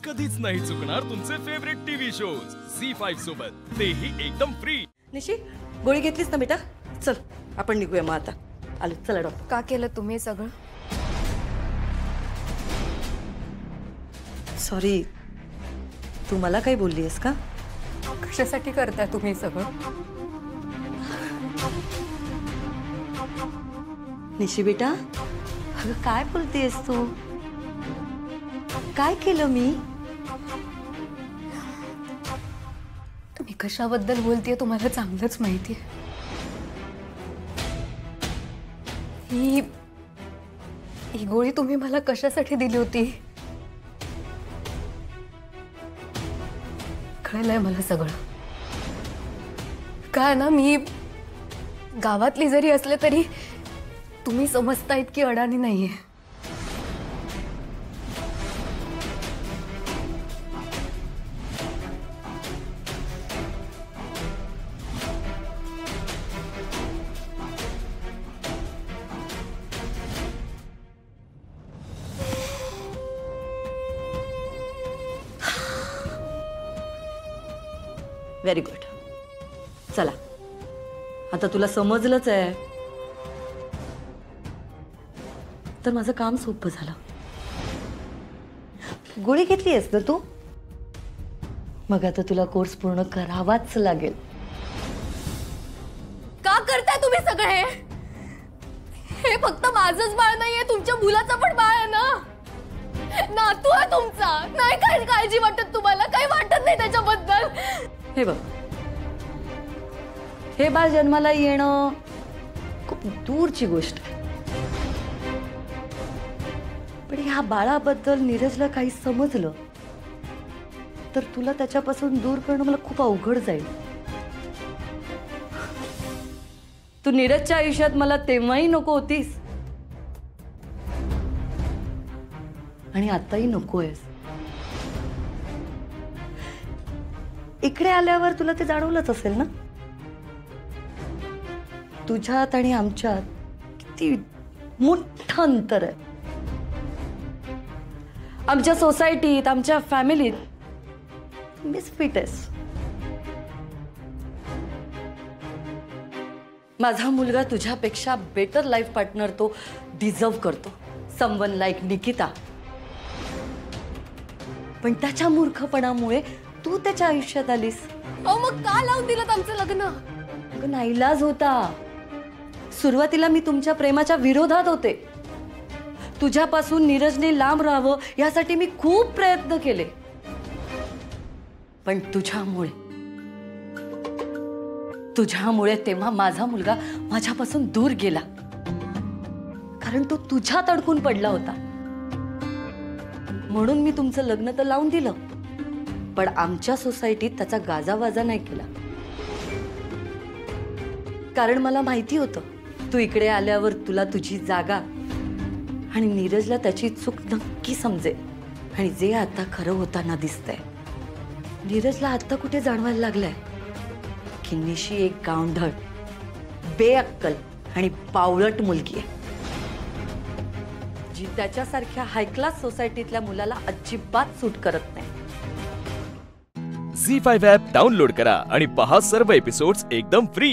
कधीच नाही चुकणार तुमचे फेवरेट टीव्ही शोज झी5 सोबत, तेही एकदम फ्री। निशी, गोळी घेतलीस ना बेटा? चल आपण निघूया मग आता। आलो, चला डॉक्टर। का केलं तुम्ही सगळं? सॉरी, तू मला काही बोललीस का? कशासाठी करताय तुम्ही सगळं? निशी बेटा, अगं काय बोलतेस तू? काय केलं मी? तुम्ही कशाबद्दल बोलतेय तुम्हाला चांगलंच माहिती आहे। ही गोळी तुम्ही मला कशासाठी दिली होती? कळलंय मला सगळं। काय ना, मी गावातली जरी असले तरी तुम्ही समजता इतकी अडाणी नाहीये। Very good. चला, आता तुला समजलंच आहे तर माझं काम सोपं झालं। गोळी घेतली आहेस ना तू? मग आता तुला कोर्स पूर्ण करावाच लागेल। का करताय तुम्ही सगळे? हे फक्त माझंच बाळ नाहीये, तुमच्या मुलाचं पण बाळ आहे ना। नातू आहे तुमचा, नाही काय काळजी वाटत तुम्हाला? काही वाटत नाही त्याच्याबद्दल? हे बघ, हे बाळ जन्माला येणं खूप दूरची गोष्ट आहे, पण ह्या बाळाबद्दल नीरजला काही समजलं तर तुला त्याच्यापासून दूर करणं मला खूप अवघड जाईल। तू नीरजच्या आयुष्यात मला तेव्हाही नको होतीस आणि आताही नकोयस। इकडे आल्यावर तुला ते जाणवलंच असेल ना, तुझ्यात आणि आमच्यात किती मोठं अंतर आहे। आमच्या सोसायटीत, आमच्या फॅमिलीत मिसफिट आहेस। माझा मुलगा तुझ्यापेक्षा बेटर लाईफ पार्टनर तो डिझर्व करतो, समवन लाईक निकिता। पण त्याच्या मूर्खपणामुळे तू त्याच्या आयुष्यात आलीस। मग का लावून दिलं आमचं लग्न? अगं नाईलाज होता। सुरुवातीला मी तुमच्या प्रेमाच्या विरोधात होते। तुझ्यापासून नीरजने लांब राहावं यासाठी मी खूप प्रयत्न केले, पण तुझ्यामुळे तेव्हा माझा मुलगा माझ्यापासून दूर गेला, कारण तो तुझ्यात अडकून पडला होता। म्हणून मी तुमचं लग्न तर लावून दिलं, पण आमच्या सोसायटीत त्याचा गाजावाजा नाही केला, कारण मला माहिती होतं तू इकडे आल्यावर तुला तुझी जागा आणि नीरजला त्याची चूक नक्की समजेल। आणि जे आता खरं होताना दिसतंय, नीरजला आता कुठे जाणवायला लागलंय की निशी एक गावंढळ, बेअक्कल आणि बावळट मुलगी आहे, जी त्याच्यासारख्या हाय क्लास सोसायटीतल्या मुलाला अजिबात सूट करत नाही। झी5 ॲप डाउनलोड करा आणि पहा सर्व एपिसोड्स एकदम फ्री।